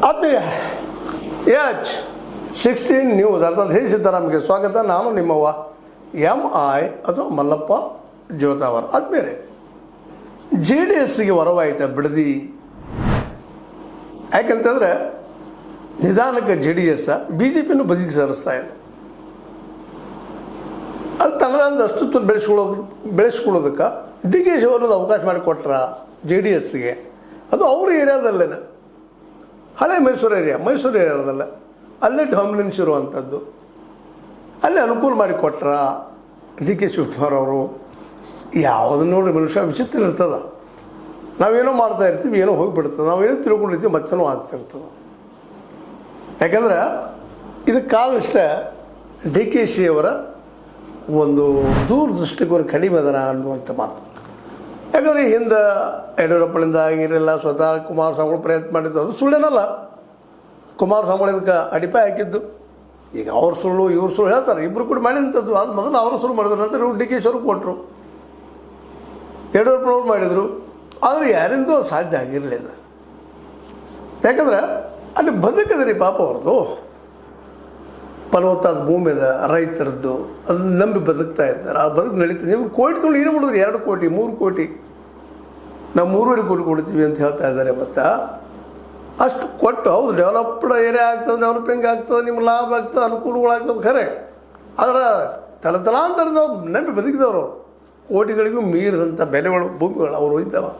ಆತ್ಮೀಯ H16 news ಅರ್ಥಾತ್ ಹೇ ಸಿದ್ದರಾಮ್ಗೆ ಸ್ವಾಗತ. ನಾನು ನಿಮ್ಮವ್ವ MI ಅಥವಾ ಮಲ್ಲಪ್ಪ ಜೋತಾವರ್. ಆದ್ಮೇಲೆ JDSಗೆ ಹೊರವಾಯಿತ ಬಿಡದಿ. ಯಾಕಂತಂದರೆ ನಿಧಾನಕ್ಕೆ JDS BJPನೂ ಬದಿಗೆ ಸರಿಸ್ತಾ ಇದೆ. ಅದು ತನ್ನದಾದ ಅಸ್ತಿತ್ವ ಬೆಳೆಸ್ಕೊಳ್ಳೋದಕ್ಕೆ DK ಶಿವನದು ಅವಕಾಶ ಮಾಡಿಕೊಟ್ರ JDSಗೆ. ಅದು ಅವ್ರ ಏರಿಯಾದಲ್ಲೇನೆ, ಹಳೆ ಮೈಸೂರು ಏರಿಯಾದಲ್ಲ, ಅಲ್ಲೇ ಡಾಮಿನೆನ್ಸ್ ಇರುವಂಥದ್ದು. ಅಲ್ಲೇ ಅನುಕೂಲ ಮಾಡಿಕೊಟ್ರ DK ಶಿವಕುಮಾರ್ ಅವರು. ಯಾವುದು ನೋಡಿ ಮನುಷ್ಯ ವಿಚಿತ್ರ ಇರ್ತದೆ. ನಾವೇನೋ ಮಾಡ್ತಾ ಇರ್ತೀವಿ, ಏನೋ ಹೋಗಿಬಿಡ್ತದೆ, ನಾವೇನೋ ತಿಳ್ಕೊಂಡಿರ್ತೀವಿ, ಮತ್ತೇನೋ ಆಗ್ತಿರ್ತದೆ. ಯಾಕಂದ್ರೆ ಇದಕ್ಕೆ ಕಾರಣ ಇಷ್ಟ DK ಶಿವರ ಒಂದು ದೂರದೃಷ್ಟಿಕೋನ ಕಡಿಮೆ ಅದರ ಅನ್ನುವಂಥ ಮಾತು. ಯಾಕಂದರೆ ಹಿಂದೆ ಯಡಿಯೂರಪ್ಪನಿಂದ ಆಗಿರಲಿಲ್ಲ, ಸ್ವತಃ ಕುಮಾರಸ್ವಾಮಿಗಳು ಪ್ರಯತ್ನ ಮಾಡಿದ್ದು, ಅದು ಸುಳ್ಳೇನಲ್ಲ. ಕುಮಾರಸ್ವಾಮಿಗಳು ಇದಕ್ಕೆ ಅಡಿಪಾಯ ಹಾಕಿದ್ದು. ಈಗ ಅವ್ರ ಸುಳ್ಳು ಇವ್ರ ಸುಳ್ಳು ಹೇಳ್ತಾರೆ, ಇಬ್ಬರು ಕೂಡ ಮಾಡಿದಂಥದ್ದು. ಅದು ಮೊದಲು ಅವರು ಸುಳ್ಳು ಮಾಡಿದ್ರು, ನಂತರ ಇವ್ರು DK ಶಿವರು ಕೊಟ್ಟರು, ಯಡಿಯೂರಪ್ಪನವ್ರು ಮಾಡಿದರು. ಆದರೆ ಯಾರಿಂದೂ ಅದು ಸಾಧ್ಯ ಆಗಿರಲಿಲ್ಲ. ಯಾಕಂದ್ರೆ ಅಲ್ಲಿ ಬದುಕದ್ರಿ ಪಾಪ ಅವ್ರದ್ದು. ಫಲವತ್ತಾದ ಭೂಮಿ ಅದ, ರೈತರದ್ದು, ಅದನ್ನ ನಂಬಿ ಬದುಕ್ತಾ ಇದ್ದಾರೆ. ಆ ಬದುಕು ನಡೀತದೆ. ನೀವು ಕೋಟಿ ತೊಗೊಂಡು ಏನು ಮಾಡಿದ್ರು? 2 ಕೋಟಿ 3 ಕೋಟಿ, ನಾವು 3.5 ಕೋಟಿ ಕೊಡ್ತೀವಿ ಅಂತ ಹೇಳ್ತಾ ಇದ್ದಾರೆ. ಮತ್ತು ಅಷ್ಟು ಕೊಟ್ಟು ಹೌದು ಡೆವಲಪ್ಡ್ ಏರಿಯಾ ಆಗ್ತದೆ, ಡೆವಲಪಿಂಗ್ ಆಗ್ತದೆ, ನಿಮ್ಮ ಲಾಭ ಆಗ್ತದೆ, ಅನುಕೂಲಗಳಾಗ್ತವೆ ಖರೆ. ಆದರೆ ತಲತಲಾಂತರದ ನಂಬಿ ಬದುಕಿದವರು, ಕೋಟಿಗಳಿಗೂ ಮೀರಿದಂಥ ಬೆಲೆಗಳು ಭೂಮಿಗಳು ಅವರು ಇದ್ದಾವೆ.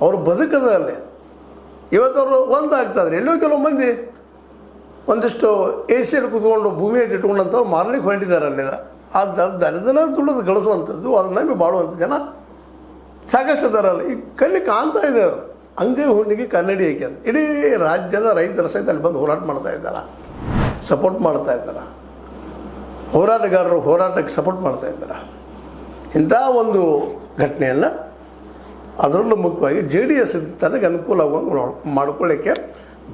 ಅವರು ಬದುಕದ ಅಲ್ಲೇ. ಇವತ್ತು ಅವರು ಒಂದಾಗ್ತಾಯಿದ್ರೆ ಎಲ್ಲೋ ಕೆಲವು ಮಂದಿ ಒಂದಿಷ್ಟು ಏಸಿಯಲ್ಲಿ ಕೂತ್ಕೊಂಡು ಭೂಮಿ ಇಟ್ಕೊಂಡಂಥವ್ರು ಮಾರಲಿಕ್ಕೆ ಹೊರಟಿದ್ದಾರೆ ಅಲ್ಲಿದ. ಅದನ್ನ ದುಡ್ಡು ಗಳಿಸುವಂಥದ್ದು, ಅದನ್ನ ನಂಬಿ ಬಾಳುವಂಥ ಜನ ಸಾಕಷ್ಟು ಇದ್ದಾರಲ್ಲ. ಈ ಕಲ್ಲಿ ಕಾಣ್ತಾ ಇದೆ, ಅಂಗೈ ಹುಣ್ಣಿಗೆ ಕನ್ನಡಿ ಏಕೆ ಅಂತ ಇಡೀ ರಾಜ್ಯದ ರೈತರ ಸಹಿತ ಅಲ್ಲಿ ಬಂದು ಹೋರಾಟ ಮಾಡ್ತಾ ಇದ್ದಾರೆ, ಸಪೋರ್ಟ್ ಮಾಡ್ತಾ ಇದ್ದಾರೆ. ಹೋರಾಟಗಾರರು ಹೋರಾಟಕ್ಕೆ ಸಪೋರ್ಟ್ ಮಾಡ್ತಾ ಇದ್ದಾರೆ. ಇಂಥ ಒಂದು ಘಟನೆಯನ್ನು ಅದರಲ್ಲೂ ಮುಖ್ಯವಾಗಿ JDS ತನಗೆ ಅನುಕೂಲ ಆಗುವಂಗೆ ಮಾಡ್ಕೊಳ್ಳಿಕ್ಕೆ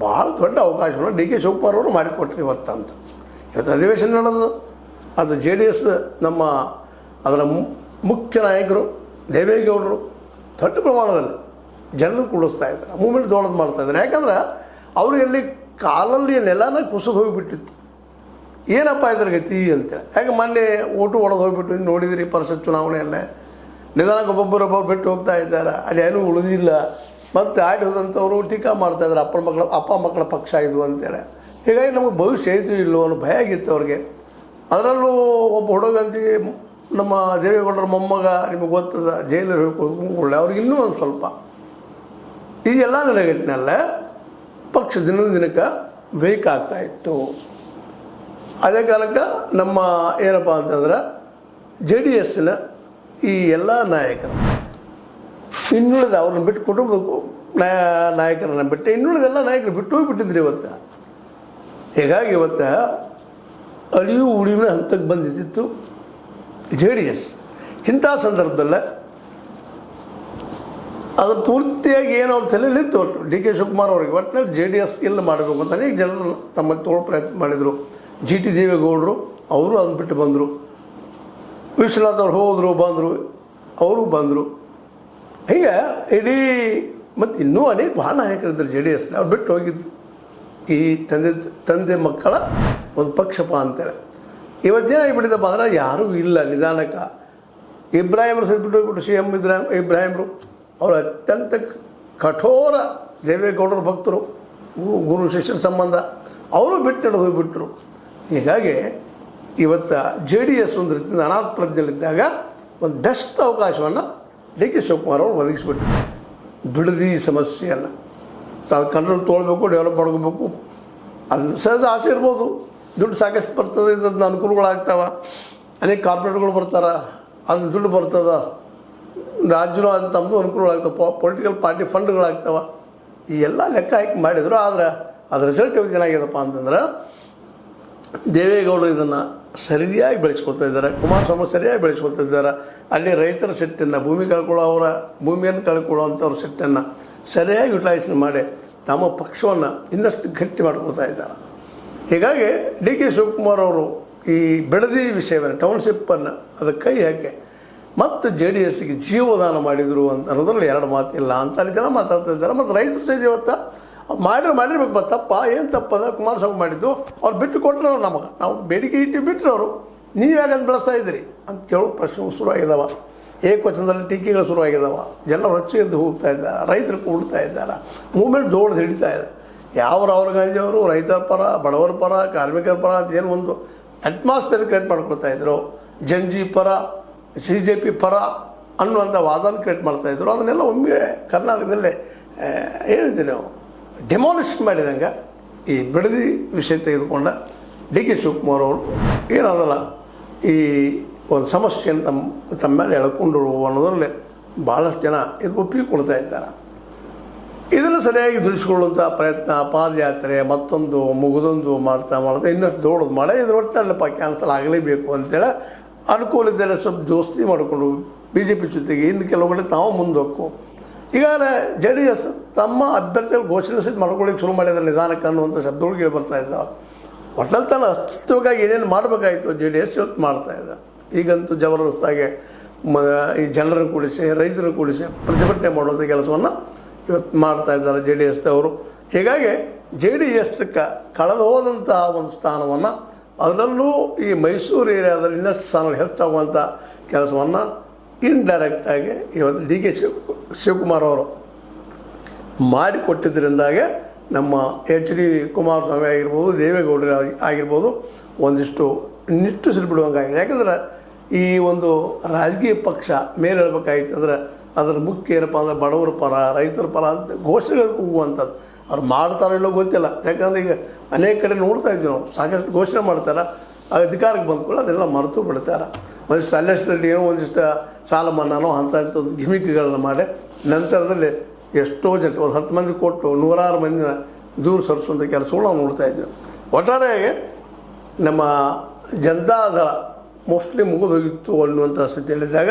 ಭಾಳ ದೊಡ್ಡ ಅವಕಾಶವನ್ನು DK ಶಿವಕುಮಾರ್ ಅವರು ಮಾಡಿಕೊಟ್ರಿ ಇವತ್ತಂತ. ಇವತ್ತು ಅಧಿವೇಶನ ನಡೆದು ಅದು JDS ನಮ್ಮ ಅದರ ಮುಖ್ಯ ನಾಯಕರು ದೇವೇಗೌಡರು ದೊಡ್ಡ ಪ್ರಮಾಣದಲ್ಲಿ ಜನರು ಕೂಡಿಸ್ತಾ ಇದ್ದಾರೆ, ಮೂಮೆಂಟ್ ದೊಡ್ಡದು ಮಾಡ್ತಾಯಿದ್ದಾರೆ. ಯಾಕಂದ್ರೆ ಅವರು ಎಲ್ಲಿ ಕಾಲಲ್ಲಿ ನೆಲನ ಕುಸಿದು ಹೋಗಿಬಿಟ್ಟಿತ್ತು. ಏನಪ್ಪ ಇದ್ರ ಗತಿ ಅಂತೇಳಿ. ಯಾಕೆ ಮೊನ್ನೆ ಓಟು ಒಡೆದು ಹೋಗಿಬಿಟ್ಟು ನೋಡಿದಿರಿ ಪರಿಷತ್ ಚುನಾವಣೆಯಲ್ಲೇ ನಿಧಾನಕ್ಕೆ ಒಬ್ಬೊಬ್ಬರೊಬ್ಬರು ಬಿಟ್ಟು ಹೋಗ್ತಾ ಇದ್ದಾರೆ. ಅಲ್ಲಿ ಏನೂ ಉಳಿದಿಲ್ಲ. ಮತ್ತು ಆಡಿ ಹೋದಂಥವ್ರು ಟೀಕಾ ಮಾಡ್ತಾಯಿದ್ದಾರೆ, ಅಪ್ಪ ಮಕ್ಕಳ ಪಕ್ಷ ಇದು ಅಂತೇಳಿ. ಹೀಗಾಗಿ ನಮಗೆ ಭವಿಷ್ಯ ಐತಿ ಇಲ್ಲೋ ಅನ್ನೋ ಭಯ ಆಗಿತ್ತು ಅವ್ರಿಗೆ. ಅದರಲ್ಲೂ ಒಬ್ಬ ಹುಡುಗಂತಿ ನಮ್ಮ ದೇವೇಗೌಡರ ಮೊಮ್ಮಗ, ನಿಮಗೆ ಗೊತ್ತದ, ಜೈಲಲ್ಲಿ ಹೋಗಿ ಅವ್ರಿಗೆ ಇನ್ನೂ ಒಂದು ಸ್ವಲ್ಪ ಇದೆಲ್ಲ ನೆಲೆಗಟ್ಟಿನಲ್ಲೇ ಪಕ್ಷ ದಿನದ ದಿನಕ್ಕೆ ವೇಕ್ ಆಗ್ತಾಯಿತ್ತು. ಅದೇ ಕಾಲಕ್ಕೆ ನಮ್ಮ ಏನಪ್ಪ ಅಂತಂದ್ರೆ JDSನ ಈ ಎಲ್ಲ ನಾಯಕರು ಇನ್ನುಳಿದ ಅವ್ರನ್ನ ಬಿಟ್ಟು, ಕುಟುಂಬದ ನಾಯಕರನ್ನ ಬಿಟ್ಟು ಇನ್ನುಳಿದೆಲ್ಲ ನಾಯಕರು ಬಿಟ್ಟು ಹೋಗಿಬಿಟ್ಟಿದ್ರು ಇವತ್ತು. ಹೀಗಾಗಿ ಇವತ್ತು ಅಳಿವು ಉಳಿವಿನ ಹಂತಕ್ಕೆ ಬಂದಿದ್ದಿತ್ತು JDS. ಇಂಥ ಸಂದರ್ಭದಲ್ಲೇ ಅದು ಪೂರ್ತಿಯಾಗಿ ಏನು ಅವ್ರ ತಲೆಯಲ್ಲಿತ್ತು ಒಟ್ಟು DK ಶಿವಕುಮಾರ್ ಅವ್ರಿಗೆ ಒಟ್ಟಿನಲ್ಲಿ JDS ಇಲ್ಲ ಮಾಡಬೇಕು ಅಂತ ಅನೇಕ ಜನರು ತಮ್ಮ ತೋಳು ಪ್ರಯತ್ನ ಮಾಡಿದರು. GT ದೇವೇಗೌಡರು ಅವರು ಅದನ್ನು ಬಿಟ್ಟು ಬಂದರು. ವಿಶ್ವನಾಥ್ ಅವ್ರು ಹೋದರು, ಬಂದರು, ಅವರು ಬಂದರು. ಹೀಗೆ ಇಡೀ ಮತ್ತು ಇನ್ನೂ ಅನೇಕ ಭಾಳ ನಾಯಕರಿದ್ದರು JDS. ಅವ್ರು ಬಿಟ್ಟು ಹೋಗಿದ್ದು ಈ ತಂದೆ ಮಕ್ಕಳ ಒಂದು ಪಕ್ಷಪ ಅಂತೇಳಿ. ಇವತ್ತೇನಾಗಿಬಿಟ್ಟಿದ್ದಪ್ಪ ಅಂದ್ರೆ ಯಾರೂ ಇಲ್ಲ. ನಿಧಾನಕ್ಕೆ ಇಬ್ರಾಹಿಮ್ರು ಸಹಿತ ಬಿಟ್ಟು ಹೋಗ್ಬಿಟ್ಟು CM ಇಬ್ರಾಹಿಮ್ರು ಅವರು ಅತ್ಯಂತ ಕಠೋರ ದೇವೇಗೌಡರ ಭಕ್ತರು, ಗುರು ಶಿಷ್ಯರ ಸಂಬಂಧ, ಅವರು ಬಿಟ್ಟು ನಡೆದು ಹೋಗಿಬಿಟ್ರು. ಹೀಗಾಗಿ ಇವತ್ತು JDS ಒಂದು ರೀತಿಯಿಂದ ಅನಾಥ ಪ್ರಜ್ಞೆಯಲ್ಲಿದ್ದಾಗ ಒಂದು ಬೆಸ್ಟ್ ಅವಕಾಶವನ್ನು DK ಶಿವಕುಮಾರ್ ಅವರು ಒದಗಿಸ್ಬಿಟ್ರು. ಬಿಡದಿ ಸಮಸ್ಯೆಯನ್ನು ತಾವು ಕಂಟ್ರೋಲ್ ತೊಗೊಳ್ಬೇಕು, ಡೆವಲಪ್ ಮಾಡ್ಕೋಬೇಕು. ಅದನ್ನು ಸಹಜ ಆಸೆ ಇರ್ಬೋದು. ದುಡ್ಡು ಸಾಕಷ್ಟು ಬರ್ತದೆ, ಇದನ್ನ ಅನುಕೂಲಗಳಾಗ್ತಾವೆ, ಅನೇಕ ಕಾರ್ಪೊರೇಟ್ಗಳು ಬರ್ತಾರೆ, ಅದನ್ನ ದುಡ್ಡು ಬರ್ತದೆ, ರಾಜ್ಯನೂ ಅದು ತಮ್ಮದು ಅನುಕೂಲಗಳಾಗ್ತವೆ, ಪೊಲಿಟಿಕಲ್ ಪಾರ್ಟಿ ಫಂಡ್ಗಳಾಗ್ತವೆ. ಈ ಎಲ್ಲ ಲೆಕ್ಕ ಹಾಕಿ ಮಾಡಿದರು. ಆದರೆ ಅದು ರಿಸಲ್ಟ್ ಯಾವಾಗ ಏನಾಗ್ಯದಪ್ಪ ಅಂತಂದ್ರೆ ದೇವೇಗೌಡರು ಇದನ್ನು ಸರಿಯಾಗಿ ಬೆಳೆಸ್ಕೊಳ್ತಾ ಇದ್ದಾರೆ, ಕುಮಾರಸ್ವಾಮಿ ಸರಿಯಾಗಿ ಬೆಳೆಸ್ಕೊಳ್ತಾ ಇದ್ದಾರೆ. ಅಲ್ಲಿ ರೈತರ ಸಿಟ್ಟನ್ನು, ಭೂಮಿಯನ್ನು ಕಳ್ಕೊಳ್ಳೋವಂಥವ್ರ ಸಿಟ್ಟನ್ನು ಸರಿಯಾಗಿ ಯುಟಿಲೈಸೇಷನ್ ಮಾಡಿ ತಮ್ಮ ಪಕ್ಷವನ್ನು ಇನ್ನಷ್ಟು ಗಟ್ಟಿ ಮಾಡ್ಕೊಳ್ತಾ ಇದ್ದಾರೆ. ಹೀಗಾಗಿ DK ಶಿವಕುಮಾರ್ ಅವರು ಈ ಬಿಡದಿ ವಿಷಯವನ್ನು, ಟೌನ್ಶಿಪ್ಪನ್ನು ಅದಕ್ಕೆ ಕೈ ಹಾಕಿ ಮತ್ತು JDSಗೆ ಜೀವದಾನ ಮಾಡಿದರು ಅಂತ ಅನ್ನೋದ್ರಲ್ಲಿ ಎರಡು ಮಾತಿಲ್ಲ ಅಂತ ಅಲ್ಲಿ ಜನ ಮಾತಾಡ್ತಾ ಇದ್ದಾರೆ. ಮತ್ತು ರೈತರು ಸಹಿತ ಇವತ್ತು ಮಾಡಿರ್ಬೇಕು ತಪ್ಪ ಏನು ತಪ್ಪದ ಕುಮಾರಸ್ವಾಮಿ ಮಾಡಿದ್ದು ಅವ್ರು ಬಿಟ್ಟು ಕೊಟ್ಟರು ನಮಗೆ, ನಾವು ಬೇಡಿಕೆ ಇಟ್ಟು ಬಿಟ್ಟರು ಅವರು, ನೀವು ಯಾಕಂತ ಬೆಳೆಸ್ತಾ ಇದ್ದೀರಿ ಅಂತ ಕೇಳೋ ಪ್ರಶ್ನೆಗಳು ಶುರುವಾಗಿದ್ದಾವೆ. ಏಕವಚನದಲ್ಲಿ ಟೀಕೆಗಳು ಶುರುವಾಗಿದ್ದಾವೆ. ಜನರು ರೊಚ್ಚಿಗೆದ್ದು ಹೋಗ್ತಾ ಇದ್ದಾರೆ, ರೈತರು ಕೂಡ್ತಾ ಇದ್ದಾರೆ, ಮೂವ್ಮೆಂಟ್ ಜೋಡ್ದು ಹಿಡಿತಾ ಇದೆ. ಯಾವ ರಾಹುಲ್ ಗಾಂಧಿ ಅವರು ರೈತರ ಪರ, ಬಡವರ ಪರ, ಕಾರ್ಮಿಕರ ಪರ ಅಂತ ಏನು ಒಂದು ಅಟ್ಮಾಸ್ಫಿಯರ್ ಕ್ರಿಯೇಟ್ ಮಾಡ್ಕೊಳ್ತಾ ಇದ್ರು, ಜಂಜಿ ಪರ, CJP ಪರ ಅನ್ನುವಂಥ ವಾದನ ಕ್ರಿಯೇಟ್ ಮಾಡ್ತಾಯಿದ್ರು. ಅದನ್ನೆಲ್ಲ ಒಮ್ಮೆ ಕರ್ನಾಟಕದಲ್ಲೇ ಹೇಳ್ತೀವಿ ನಾವು ಡೆಮಾಲಿಷ್ ಮಾಡಿದಂಗೆ ಈ ಬಿಡದಿ ವಿಷಯ ತೆಗೆದುಕೊಂಡ DK ಶಿವಕುಮಾರ್ ಅವರು ಏನಾದಲ್ಲ ಈ ಒಂದು ಸಮಸ್ಯೆಯನ್ನು ತಮ್ಮ ಮೇಲೆ ಎಳ್ಕೊಂಡ್ರು ಅನ್ನೋದರಲ್ಲಿ ಭಾಳಷ್ಟು ಜನ ಇದು ಒಪ್ಪಿಗೆ ಕೊಡ್ತಾ ಇದ್ದಾರೆ. ಇದನ್ನು ಸರಿಯಾಗಿ ದುಡಿಸ್ಕೊಳ್ಳುವಂಥ ಪ್ರಯತ್ನ, ಪಾದಯಾತ್ರೆ ಮತ್ತೊಂದು ಮುಗಿದೊಂದು ಮಾಡ್ತಾ ಇನ್ನಷ್ಟು ದೊಡ್ಡದು ಮಾಡಿ ಇದ್ರ ಒಟ್ಟಿನಲ್ಲಪ್ಪ ಕ್ಯಾನ್ಸಲ್ ಆಗಲೇಬೇಕು ಅಂತೇಳಿ ಅನುಕೂಲ ಇದ್ದರೆ ಸ್ವಲ್ಪ ದೋಸ್ತಿ ಮಾಡಿಕೊಂಡು BJP ಜೊತೆಗೆ ಇನ್ನು ಕೆಲವು ಕಡೆ ತಾವು ಮುಂದೋಕ್ಕು. ಈಗಾಗಲೇ JDS ತಮ್ಮ ಅಭ್ಯರ್ಥಿಗಳು ಘೋಷಣೆ ಸಹಿತ ಮಾಡ್ಕೊಳ್ಳಿಕ್ಕೆ ಶುರು ಮಾಡಿದ್ದಾರೆ ನಿಧಾನಕ್ಕೆ ಅನ್ನುವಂಥ ಶಬ್ದಗಳು ಕೇಳಿ ಬರ್ತಾ ಇದ್ದಾವೆ. ಒಟ್ಟಲ್ಲಿ ತನ್ನ ಅಸ್ತಿತ್ವಕ್ಕಾಗಿ ಏನೇನು ಮಾಡಬೇಕಾಯಿತು JDS ಇವತ್ತು ಮಾಡ್ತಾಯಿದ್ದ. ಈಗಂತೂ ಜಬರ್ದಸ್ತಾಗಿ ಈ ಜನರನ್ನು ಕೂಡಿಸಿ, ರೈತರನ್ನು ಕೂಡಿಸಿ ಪ್ರತಿಭಟನೆ ಮಾಡುವಂಥ ಕೆಲಸವನ್ನು ಇವತ್ತು ಮಾಡ್ತಾ ಇದ್ದಾರೆ JDSದವರು. ಹೀಗಾಗಿ JDSಕ್ಕೆ ಕಳೆದು ಹೋದಂಥ ಒಂದು ಸ್ಥಾನವನ್ನು, ಅದರಲ್ಲೂ ಈ ಮೈಸೂರು ಏರಿಯಾದಲ್ಲಿ ಇನ್ನಷ್ಟು ಸ್ಥಾನಗಳು ಹೆಚ್ಚಾಗುವಂಥ ಕೆಲಸವನ್ನು ಇಂಡೈರೆಕ್ಟಾಗಿ ಇವತ್ತು DK ಶಿವಕುಮಾರ್ ಅವರು ಮಾಡಿಕೊಟ್ಟಿದ್ದರಿಂದಾಗೆ ನಮ್ಮ HD ಕುಮಾರಸ್ವಾಮಿ ಆಗಿರ್ಬೋದು, ದೇವೇಗೌಡರು ಆಗಿರ್ಬೋದು ಒಂದಿಷ್ಟು ನಿಟ್ಟುಸಿರು ಬಿಡುವಂಗಾಗಿದೆ. ಯಾಕಂದ್ರೆ ಈ ಒಂದು ರಾಜಕೀಯ ಪಕ್ಷ ಮೇಲೆ ಹೇಳಬೇಕಾಗಿತ್ತು ಅಂದರೆ ಅದರ ಮುಖ್ಯ ಏನಪ್ಪ ಅಂದರೆ ಬಡವರ ಪರ, ರೈತರ ಪರ ಅಂತ ಘೋಷಣೆಗಳು ಕೂಗುವಂಥದ್ದು. ಅವ್ರು ಮಾಡ್ತಾರೋ ಇಲ್ಲೋ ಗೊತ್ತಿಲ್ಲ. ಯಾಕಂದರೆ ಈಗ ಅನೇಕ ಕಡೆ ನೋಡ್ತಾ ಇದ್ವಿ ನಾವು, ಸಾಕಷ್ಟು ಘೋಷಣೆ ಮಾಡ್ತಾರೆ, ಅಧಿಕಾರಕ್ಕೆ ಬಂದ್ಕೊಳ್ಳಿ ಅದೆಲ್ಲ ಮರೆತು ಬಿಡ್ತಾರೆ. ಒಂದಿಷ್ಟು ಅಲ್ಲೆಸ್ಟಲ್ಲಿ ಏನೋ ಒಂದಿಷ್ಟು ಸಾಲ ಮನ್ನಾನೋ ಅಂಥ ಒಂದು ಗಿಮಿಕ್ಗಳನ್ನು ಮಾಡಿ ನಂತರದಲ್ಲಿ ಎಷ್ಟೋ ಜನ ಒಂದು 10 ಮಂದಿ ಕೊಟ್ಟು 100 ಮಂದಿನ ದೂರ ಸರಿಸುವಂಥ ಕೆಲಸಗಳು ನಾವು ನೋಡ್ತಾ ಇದ್ವಿ. ಒಟ್ಟಾರೆಯಾಗಿ ನಮ್ಮ ಜನತಾದಳ ಮೋಸ್ಟ್ಲಿ ಮುಗಿದೋಗಿತ್ತು ಅನ್ನುವಂಥ ಸ್ಥಿತಿಯಲ್ಲಿದ್ದಾಗ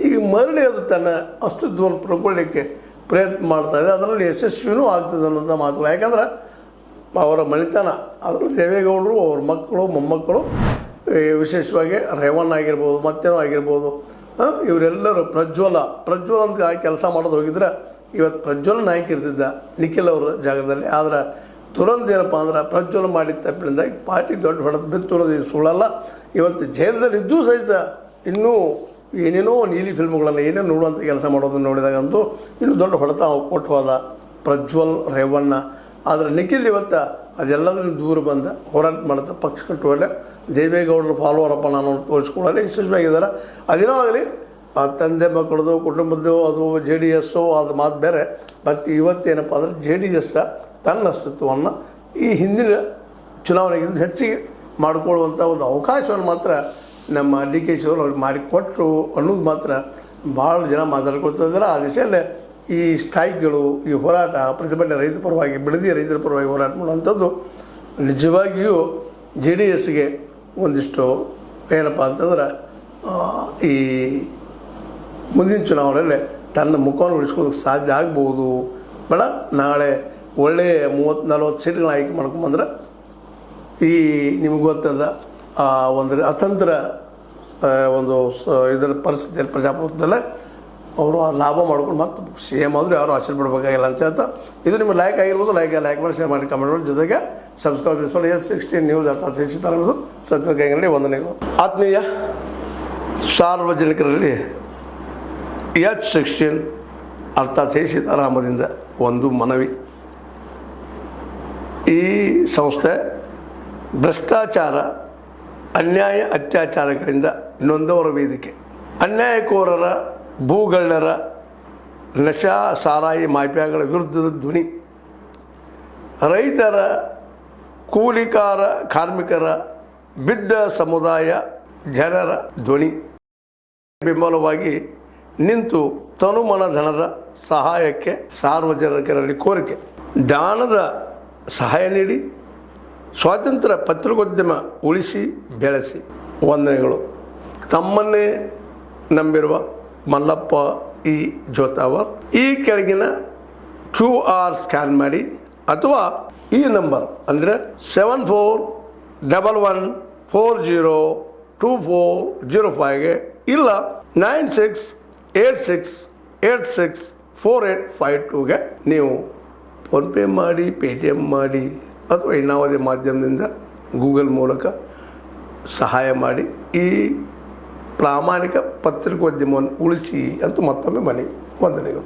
ಈಗ ಮರಳಿ ಅದು ತನ್ನ ಅಸ್ತಿತ್ವವನ್ನು ಪಡ್ಕೊಳ್ಳಿಕ್ಕೆ ಪ್ರಯತ್ನ ಮಾಡ್ತಾಯಿದೆ. ಅದರಲ್ಲಿ ಯಶಸ್ವಿನೂ ಆಗ್ತದೆ ಅನ್ನೋಂಥ ಮಾತುಗಳು. ಯಾಕಂದ್ರೆ ಅವರ ಮನೆತನ, ಅದರಲ್ಲಿ ದೇವೇಗೌಡರು, ಅವ್ರ ಮಕ್ಕಳು, ಮೊಮ್ಮಕ್ಕಳು, ವಿಶೇಷವಾಗಿ ರೇವಣ್ಣ ಆಗಿರ್ಬೋದು, ಮತ್ತೇನೋ ಆಗಿರ್ಬೋದು, ಇವರೆಲ್ಲರೂ ಪ್ರಜ್ವಲ ಅಂತ ಕೆಲಸ ಮಾಡೋದು ಹೋಗಿದ್ರೆ ಇವತ್ತು ಪ್ರಜ್ವಲ ನಾಯಕ ಇರ್ತಿದ್ದ ನಿಖಿಲ್ ಅವರ ಜಾಗದಲ್ಲಿ. ಆದರೆ ತುರಂತ ಏನಪ್ಪ ಅಂದ್ರೆ ಪ್ರಜ್ವಲ ಮಾಡಿದ ತಪ್ಪಿನಿಂದ ಪಾರ್ಟಿ ದೊಡ್ಡ ಹೊಡೆದು ಬಿತ್ತು ಅನ್ನೋದು ಸುಳ್ಳಲ್ಲ. ಇವತ್ತು ಜೈಲದಲ್ಲಿದ್ದೂ ಸಹಿತ ಇನ್ನೂ ಏನೇನೋ ನೀಲಿ ಫಿಲ್ಮ್ಗಳನ್ನು ಏನೇನು ನೋಡುವಂಥ ಕೆಲಸ ಮಾಡೋದನ್ನು ನೋಡಿದಾಗಂತೂ ಇನ್ನೂ ದೊಡ್ಡ ಹೊಡೆತ ಕೊಟ್ಟು ಹೋದ ಪ್ರಜ್ವಲ್, ರೇವಣ್ಣ. ಆದರೆ ನಿಖಿಲ್ ಇವತ್ತು ಅದೆಲ್ಲದನ್ನು ದೂರ ಬಂದ ಹೋರಾಟ ಮಾಡುತ್ತೆ, ಪಕ್ಷ ಕಟ್ಟುವಲ್ಲೇ ದೇವೇಗೌಡರು ಫಾಲೋವರಪ್ಪ ನಾನು ತೋರಿಸ್ಕೊಳ್ಳಲು ಯಶಸ್ವಿಯಾಗಿದ್ದಾರೆ. ಅದೇನೋ ಆಗಲಿ, ತಂದೆ ಮಕ್ಕಳದು, ಕುಟುಂಬದ್ದು, ಅದು JDS ಅದು ಮಾತು ಬೇರೆ. ಬಟ್ ಇವತ್ತೇನಪ್ಪ ಅಂದರೆ JDS ತನ್ನ ಅಸ್ತಿತ್ವವನ್ನು ಈ ಹಿಂದಿನ ಚುನಾವಣೆಗಿಂತ ಹೆಚ್ಚಿಗೆ ಮಾಡಿಕೊಳ್ಳುವಂಥ ಒಂದು ಅವಕಾಶವನ್ನು ಮಾತ್ರ ನಮ್ಮ DK ಶಿವರು ಅವ್ರಿಗೆ ಮಾಡಿಕೊಟ್ರು ಅನ್ನೋದು ಮಾತ್ರ ಭಾಳ ಜನ ಮಾತಾಡ್ಕೊಳ್ತಾ ಇದ್ದಾರೆ. ಆ ದಿಶೆಯಲ್ಲೇ ಈ ಸ್ಟ್ರೈಕ್ಗಳು, ಈ ಹೋರಾಟ, ಪ್ರತಿಭಟನೆ, ರೈತರ ಪರವಾಗಿ, ಬಿಡದಿ ರೈತರ ಪರವಾಗಿ ಹೋರಾಟ ಮಾಡುವಂಥದ್ದು ನಿಜವಾಗಿಯೂ JDSಗೆ ಒಂದಿಷ್ಟು ಏನಪ್ಪ ಅಂತಂದ್ರೆ ಈ ಮುಂದಿನ ಚುನಾವಣೆಯಲ್ಲಿ ತನ್ನ ಮುಖವನ್ನು ಉಳಿಸ್ಕೊಳ್ಳೋದಕ್ಕೆ ಸಾಧ್ಯ ಆಗ್ಬೋದು. ಬೇಡ ನಾಳೆ ಒಳ್ಳೆಯ 30-40 ಸೀಟ್ಗಳನ್ನ ಆಯ್ಕೆ ಮಾಡ್ಕೊಂಬಂದ್ರೆ ಈ ನಿಮಗೆ ಗೊತ್ತದ ಒಂದು ಅತಂತ್ರ ಒಂದು ಇದರ ಪರಿಸ್ಥಿತಿಯಲ್ಲಿ ಪ್ರಜಾಪ್ರಭುತ್ವದಲ್ಲೇ ಅವರು ಲಾಭ ಮಾಡ್ಕೊಂಡು ಮತ್ತೆ CM ಆದರೂ ಯಾರು ಆಶ್ಚರ್ಯ ಪಡಬೇಕಾಗಿಲ್ಲ ಅಂತ ಹೇಳ್ತಾ, ಇದು ನಿಮ್ಮ ಲೈಕ್ ಆಗಿರ್ಬೋದು. ಲೈಕ್ ಮಾಡಿ, ಶೇರ್ ಮಾಡಿ, ಕಮೆಂಟ್ ಮಾಡಿ, ಜೊತೆಗೆ ಸಬ್ಸ್ಕ್ರೈಬ್ ಮಾಡಿಸ್ಕೊಂಡು S16 ನ್ಯೂಸ್ ಅರ್ಥಾತ್ ಹೆಚ್ಚಿತಾರದು ಸತ್ಯ ಕೈಗಳಲ್ಲಿ ವಂದನೆಗಳು. ಆತ್ಮೀಯ ಸಾರ್ವಜನಿಕರಲ್ಲಿ H16 ಅರ್ಥಾತ್ ಸೀತಾರಾಮದಿಂದ ಒಂದು ಮನವಿ. ಈ ಸಂಸ್ಥೆ ಭ್ರಷ್ಟಾಚಾರ, ಅನ್ಯಾಯ, ಅತ್ಯಾಚಾರಗಳಿಂದ ನೊಂದವರ ವೇದಿಕೆ. ಅನ್ಯಾಯಕೋರರ, ಭೂಗಳ್ಳರ, ನಶಾ ಸಾರಾಯಿ ಮಾಫಿಯಾಗಳ ವಿರುದ್ಧದ ಧ್ವನಿ. ರೈತರ, ಕೂಲಿಕಾರ, ಕಾರ್ಮಿಕರ, ಬಿದ್ದ ಸಮುದಾಯ ಜನರ ಧ್ವನಿ. ಬೆಂಬಲವಾಗಿ ನಿಂತು ತನುಮನ ಧನದ ಸಹಾಯಕ್ಕೆ ಸಾರ್ವಜನಿಕರಲ್ಲಿ ಕೋರಿಕೆ. ದಾನದ ಸಹಾಯ ನೀಡಿ ಸ್ವಾತಂತ್ರ್ಯ ಪತ್ರಿಕೋದ್ಯಮ ಉಳಿಸಿ ಬೆಳೆಸಿ. ವಂದನೆಗಳು. ತಮ್ಮನ್ನೇ ನಂಬಿರುವ ಮಲ್ಲಪ್ಪ E. ಜೋತಾವರ್. ಈ ಕೆಳಗಿನ QR ಸ್ಕ್ಯಾನ್ ಮಾಡಿ ಅಥವಾ ಈ ನಂಬರ್ ಅಂದರೆ 7411402405ಗೆ ಇಲ್ಲ 9686864852ಗೆ ನೀವು ಫೋನ್ಪೇ ಮಾಡಿ, ಪೇಟಿಎಮ್ ಮಾಡಿ ಅಥವಾ ಇನ್ನಾವುದೇ ಮಾಧ್ಯಮದಿಂದ ಗೂಗಲ್ ಮೂಲಕ ಸಹಾಯ ಮಾಡಿ ಈ ಪ್ರಾಮಾಣಿಕ ಪತ್ರಿಕೋದ್ಯಮವನ್ನು ಉಳಿಸಿ ಅಂತ ಮತ್ತೊಮ್ಮೆ ವಂದನೆಗಳು.